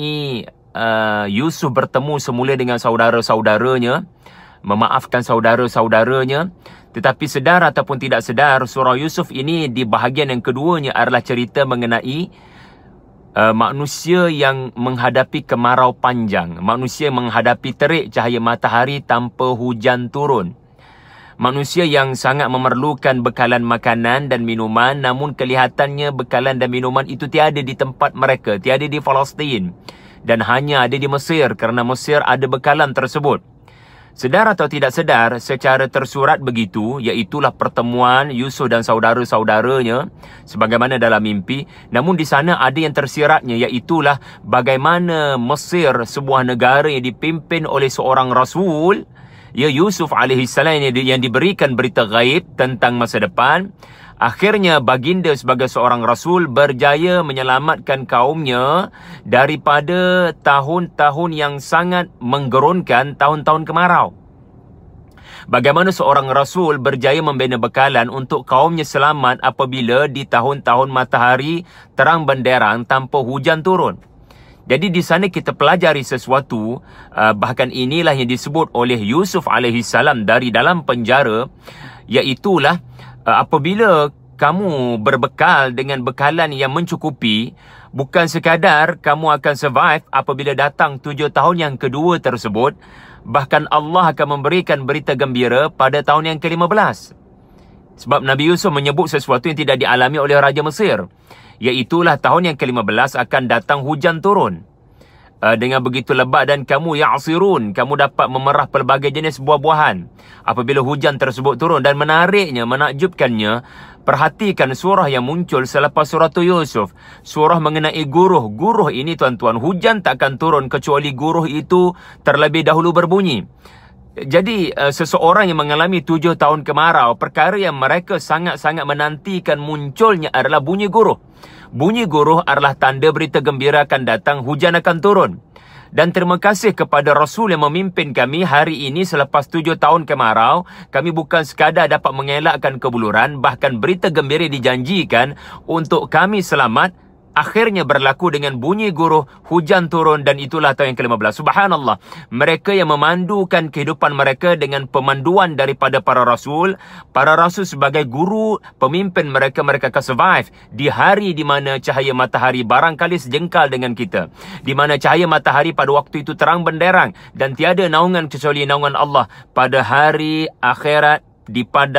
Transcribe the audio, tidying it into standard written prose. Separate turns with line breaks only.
mengenai Yusuf bertemu semula dengan saudara-saudaranya, memaafkan saudara-saudaranya. Tetapi sedar ataupun tidak sedar, surah Yusuf ini di bahagian yang keduanya adalah cerita mengenai manusia yang menghadapi kemarau panjang, manusia yang menghadapi terik cahaya matahari tanpa hujan turun, manusia yang sangat memerlukan bekalan makanan dan minuman, namun kelihatannya bekalan dan minuman itu tiada di tempat mereka, tiada di Palestin, dan hanya ada di Mesir, kerana Mesir ada bekalan tersebut. Sedar atau tidak sedar, secara tersurat begitu, iaitulah pertemuan Yusuf dan saudara-saudaranya sebagaimana dalam mimpi. Namun di sana ada yang tersiratnya, iaitulah bagaimana Mesir, sebuah negara yang dipimpin oleh seorang Rasul, ya Yusuf alaihissalam, yang diberikan berita gaib tentang masa depan. Akhirnya baginda sebagai seorang Rasul berjaya menyelamatkan kaumnya daripada tahun-tahun yang sangat menggerunkan, tahun-tahun kemarau. Bagaimana seorang Rasul berjaya membina bekalan untuk kaumnya selamat apabila di tahun-tahun matahari terang benderang tanpa hujan turun. Jadi di sana kita pelajari sesuatu, bahkan inilah yang disebut oleh Yusuf alaihissalam dari dalam penjara, iaitulah apabila kamu berbekal dengan bekalan yang mencukupi, bukan sekadar kamu akan survive apabila datang 7 tahun yang kedua tersebut, bahkan Allah akan memberikan berita gembira pada tahun yang ke-15. Sebab Nabi Yusuf menyebut sesuatu yang tidak dialami oleh Raja Mesir, iaitulah tahun yang ke-15 akan datang hujan turun. Dengan begitu lebat dan kamu ya'sirun, kamu dapat memerah pelbagai jenis buah-buahan apabila hujan tersebut turun. Dan menariknya, menakjubkannya, perhatikan surah yang muncul selepas surah Yusuf, surah mengenai guruh. Guruh ini tuan-tuan, hujan takkan turun kecuali guruh itu terlebih dahulu berbunyi. Jadi seseorang yang mengalami 7 tahun kemarau, perkara yang mereka sangat-sangat menantikan munculnya adalah bunyi guruh. Bunyi guruh adalah tanda berita gembira akan datang, hujan akan turun. Dan terima kasih kepada Rasul yang memimpin kami hari ini selepas 7 tahun kemarau. Kami bukan sekadar dapat mengelakkan kebuluran, bahkan berita gembira dijanjikan untuk kami selamat. Akhirnya berlaku dengan bunyi guruh, hujan turun, dan itulah tahun yang ke-15. Subhanallah. Mereka yang memandukan kehidupan mereka dengan pemanduan daripada para rasul. Para rasul sebagai guru, pemimpin mereka, mereka akan survive di hari di mana cahaya matahari barangkali sejengkal dengan kita. Di mana cahaya matahari pada waktu itu terang benderang dan tiada naungan kecuali naungan Allah pada hari akhirat di padang